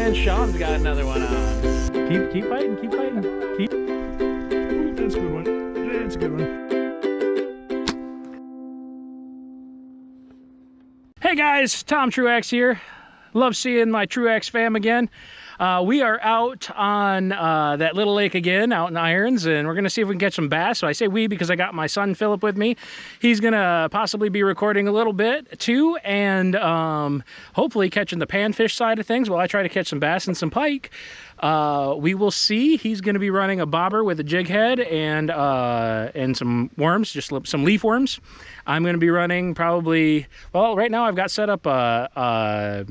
And Sean's got another one on. Keep fighting, keep fighting. Keep. Ooh, that's a good one. That's a good one. Hey guys, Tom Truax here. Love seeing my Truax fam again. We are out on that little lake again, out in Irons, and we're going to see if we can catch some bass. So I say we because I got my son Philip with me. He's going to possibly be recording a little bit too, and hopefully catching the panfish side of things while I try to catch some bass and some pike. We will see. He's going to be running a bobber with a jig head and some worms, just some leaf worms. I'm going to be running probably, well, right now I've got set up a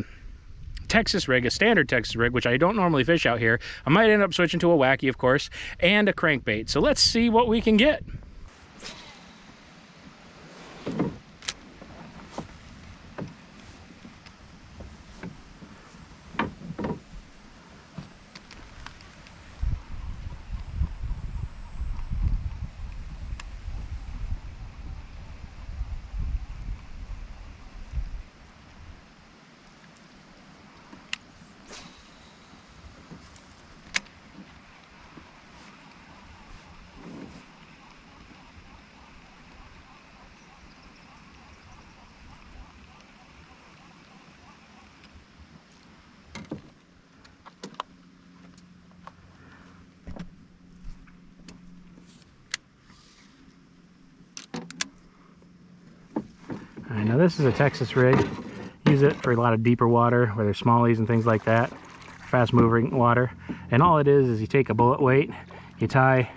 Texas rig, a standard Texas rig, which I don't normally fish out here. I might end up switching to a wacky, of course, and a crankbait. So let's see what we can get. All right, now this is a Texas rig. Use it for a lot of deeper water where there's smallies and things like that, fast moving water. And all it is you take a bullet weight, you tie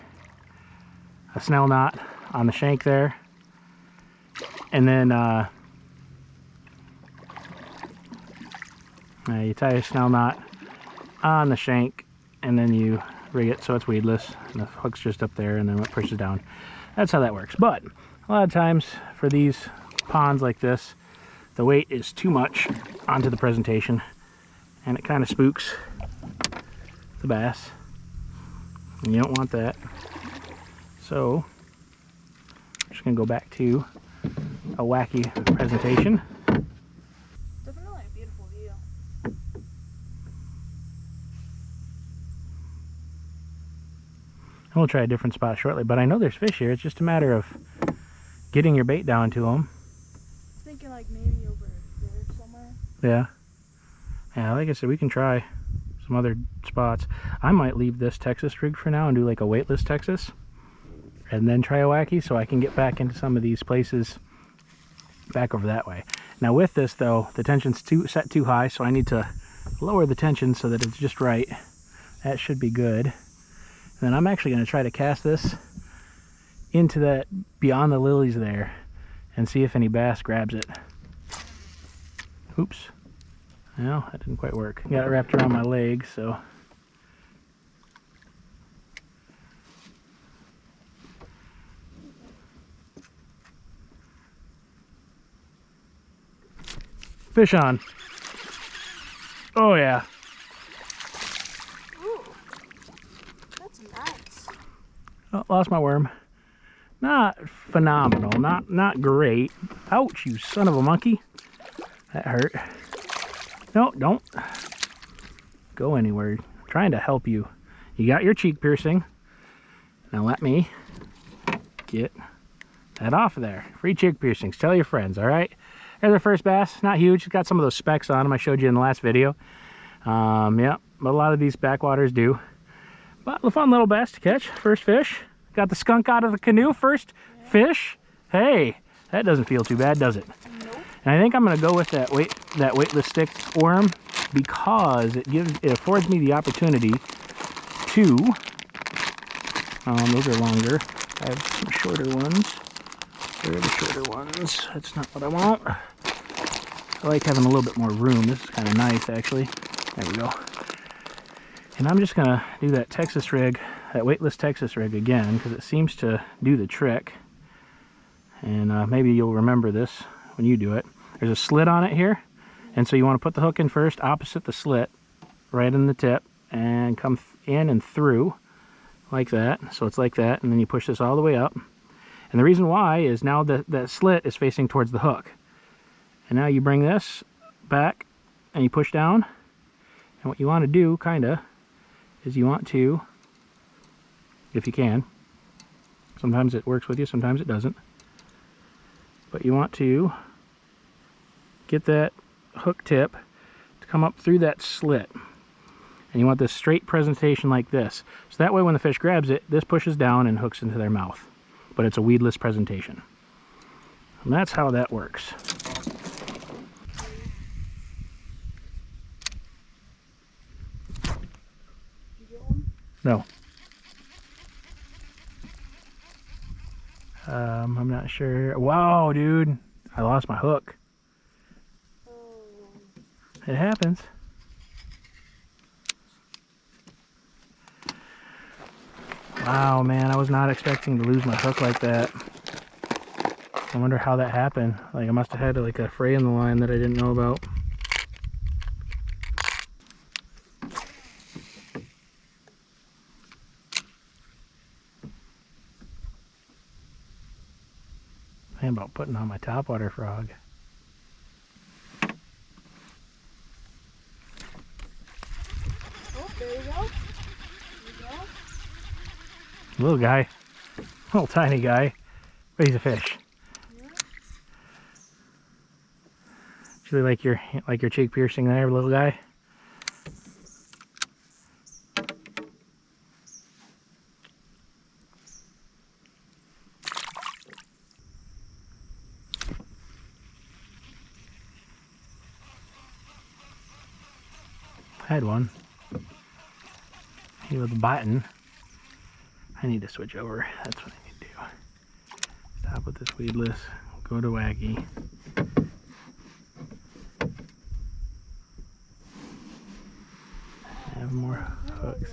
a snell knot on the shank there, and then you tie a snell knot on the shank, and then you rig it so it's weedless, and the hook's just up there, and then it pushes down. That's how that works. But a lot of times for these ponds like this, the weight is too much onto the presentation, and it kind of spooks the bass, and you don't want that. So I'm just gonna go back to a wacky presentation. Definitely a beautiful view. And we'll try a different spot shortly, but I know there's fish here. It's just a matter of getting your bait down to them. Thinking like maybe over there somewhere. Yeah, like I said, we can try some other spots. I might leave this Texas rig for now and do like a weightless Texas, and then try a wacky so I can get back into some of these places back over that way. Now with this though, the tension's set too high, so I need to lower the tension so that it's just right. That should be good. And then I'm actually going to try to cast this into that beyond the lilies there and see if any bass grabs it. Oops. Well, that didn't quite work. Got it wrapped around my leg, so. Fish on. Oh yeah. Ooh, that's nice. Oh, lost my worm. Not phenomenal, not great. Ouch, you son of a monkey. That hurt. No, don't go anywhere. I'm trying to help you. You got your cheek piercing. Now let me get that off of there. Free cheek piercings. Tell your friends, all right? There's our first bass. Not huge. It's got some of those specks on them I showed you in the last video. Yeah, but a lot of these backwaters do. But a fun little bass to catch. First fish. Got the skunk out of the canoe. First fish. Hey, that doesn't feel too bad, does it? Nope. And I think I'm going to go with that weightless stick worm because it affords me the opportunity to. Those are longer. I have some shorter ones. Where are the shorter ones? That's not what I want. I like having a little bit more room. This is kind of nice, actually. There we go. And I'm just going to do that Texas rig, that weightless Texas rig again, because it seems to do the trick. And maybe you'll remember this when you do it. There's a slit on it here, and so you want to put the hook in first, opposite the slit, right in the tip, and come in and through, like that. So it's like that, and then you push this all the way up. And the reason why is now that slit is facing towards the hook. And now you bring this back, and you push down, And what you want to do, kinda, is you want to, if you can, sometimes it works with you, sometimes it doesn't, but you want to get that hook tip to come up through that slit. And you want this straight presentation like this. So that way when the fish grabs it, this pushes down and hooks into their mouth. But it's a weedless presentation. And that's how that works. Did you get one? No. I'm not sure. Wow, dude. I lost my hook. Oh. It happens. Wow, man, I was not expecting to lose my hook like that. I wonder how that happened. Like, I must have had like a fray in the line that I didn't know about. Thinking about putting on my topwater frog. Oh, there you go. There you go. Little guy. Little tiny guy. But he's a fish. Yeah. Actually like your cheek piercing there, little guy. I had one. He was biting. I need to switch over. That's what I need to do. Stop with this weedless. Go to wacky. Have more hooks.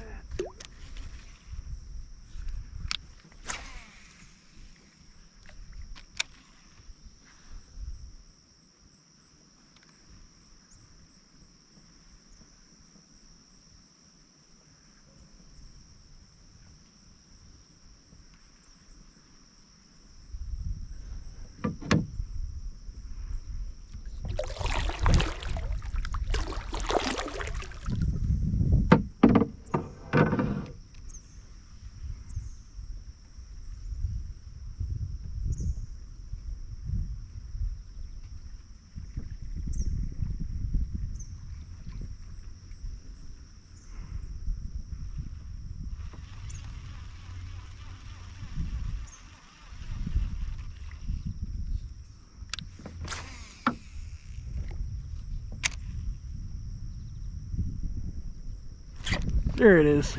There it is.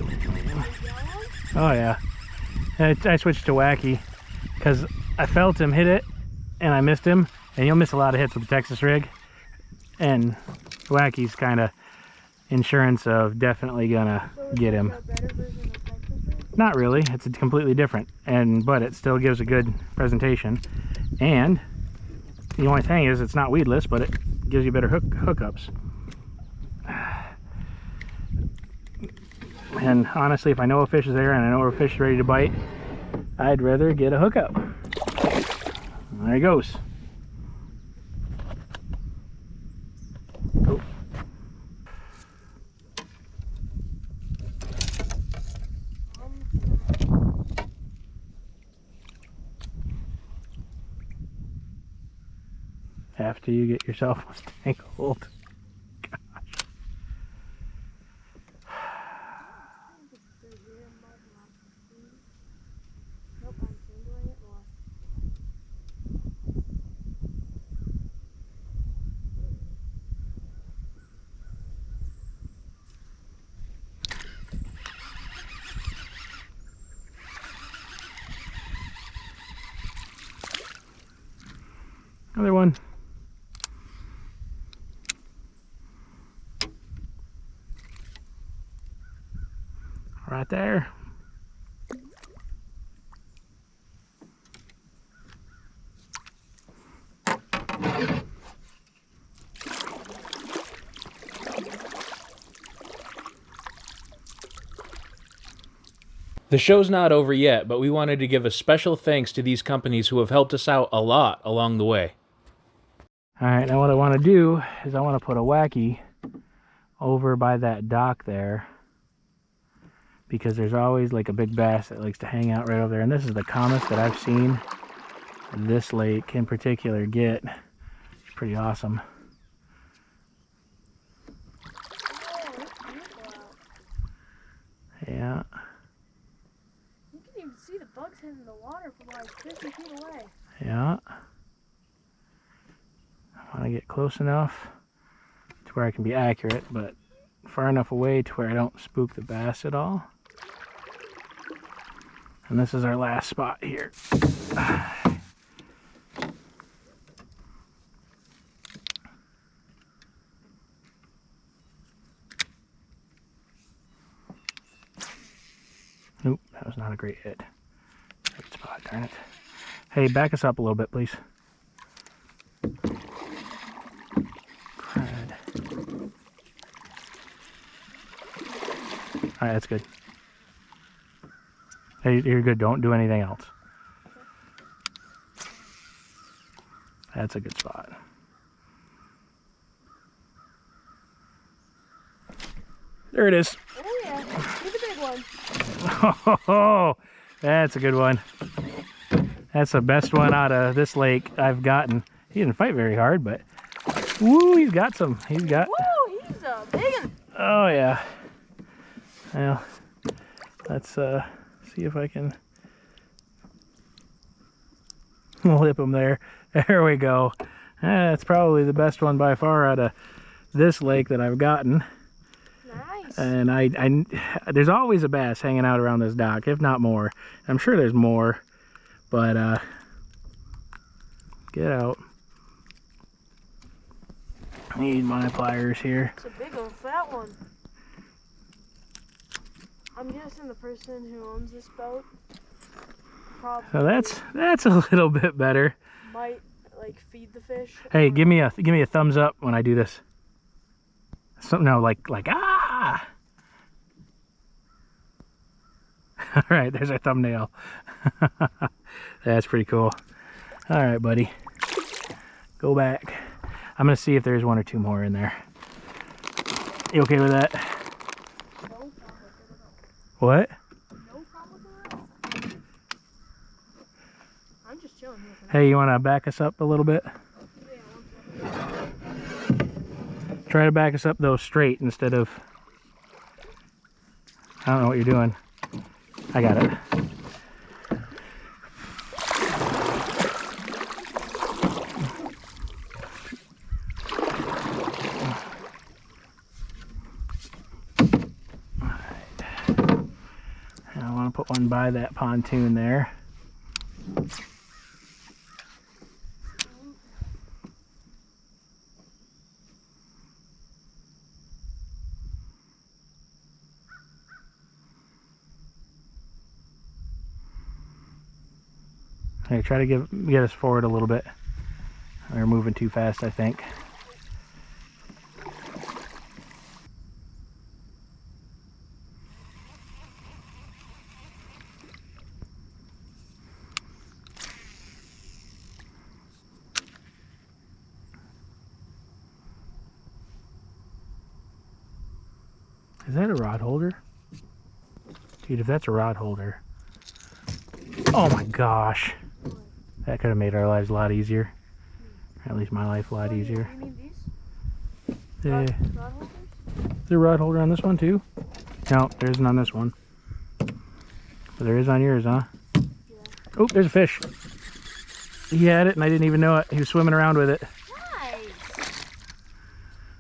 Oh yeah. I switched to wacky because I felt him hit it and I missed him. And you'll miss a lot of hits with the Texas rig. And wacky's kind of insurance of definitely gonna get him. A better version of Texas rig? Not really. It's completely different. But it still gives a good presentation. And the only thing is it's not weedless, but it gives you better hookups. And honestly, if I know a fish is there and I know a fish is ready to bite, I'd rather get a hookup. There he goes. Oh. After you get yourself tangled. Nope, I'm tangling it more. Another one. Right there. The show's not over yet, but we wanted to give a special thanks to these companies who have helped us out a lot along the way. All right, now what I want to do is I want to put a wacky over by that dock there, because there's always like a big bass that likes to hang out right over there. And this is the calmest that I've seen this lake in particular get. It's pretty awesome. Yeah. You can even see the bugs hitting the water from like 50 feet away. Yeah. I want to get close enough to where I can be accurate, but far enough away to where I don't spook the bass at all. And this is our last spot here. Nope, that was not a great hit. Great spot, darn it. Hey, back us up a little bit, please. Crud. Alright, that's good. Hey, you're good. Don't do anything else. That's a good spot. There it is. Oh yeah, here's a big one. Oh, that's a good one. That's the best one out of this lake I've gotten. He didn't fight very hard, but woo, he's got some. He's got. Woo, he's a big one. Oh yeah. Well, let's see if I can lip him there. There we go. That's probably the best one by far out of this lake that I've gotten. Nice. And I there's always a bass hanging out around this dock, if not more. I'm sure there's more, but get out. I need my pliers here. It's a big old fat one. I'm guessing the person who owns this boat probably So that's a little bit better. might like feed the fish. Hey, give me a thumbs up when I do this. So, no, like ah. All right, there's our thumbnail. That's pretty cool. All right, buddy. Go back. I'm gonna see if there's one or two more in there. You okay with that? No problem. What? No problem with that. I'm just chilling here. Hey, you wanna back us up a little bit? Yeah, Try to back us up though straight instead of, I don't know what you're doing. I got it. I want to put one by that pontoon there. Hey, try to get us forward a little bit. We're moving too fast, I think. Is that a rod holder? Dude, if that's a rod holder. Oh my gosh. That could have made our lives a lot easier. Or at least my life a lot easier. You need these? Yeah. Rod holders? Is there a rod holder on this one too? No, there isn't on this one. But there is on yours, huh? Yeah. Oh, there's a fish. He had it and I didn't even know it. He was swimming around with it Nice.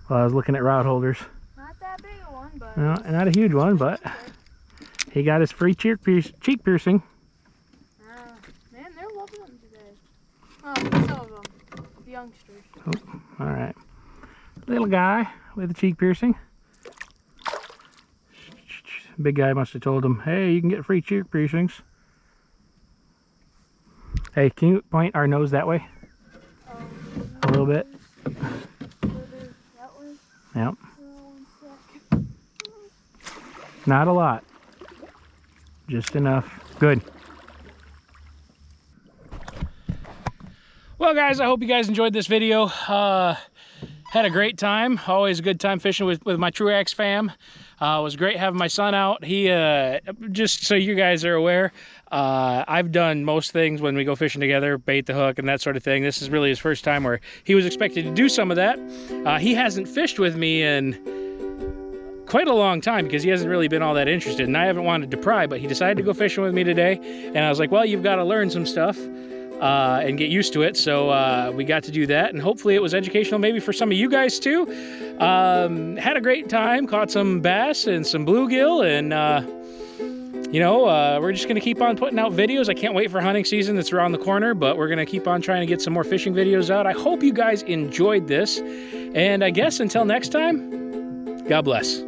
while I was looking at rod holders. Not that big a one, but No, not a huge one, but he got his free cheek piercing. man, they're loving them today. Oh, some of them. The youngsters. Oh, all right. Little guy with a cheek piercing. Big guy must have told him, hey, you can get free cheek piercings. Hey, can you point our nose that way? A little bit. Further that way. Yep. 1 sec. Not a lot. Just enough. Good. Well, guys, I hope you guys enjoyed this video. Had a great time. Always a good time fishing with my Truax fam. It was great having my son out. He, just so you guys are aware, I've done most things when we go fishing together, bait the hook and that sort of thing. This is really his first time where he was expected to do some of that. He hasn't fished with me in quite a long time because he hasn't really been all that interested, and I haven't wanted to pry, but he decided to go fishing with me today, and I was like, well, you've got to learn some stuff and get used to it. So we got to do that, and hopefully it was educational maybe for some of you guys too. Had a great time, caught some bass and some bluegill, and you know, we're just gonna keep on putting out videos. I can't wait for hunting season that's around the corner, but we're gonna keep on trying to get some more fishing videos out. I hope you guys enjoyed this, and I guess until next time, God bless.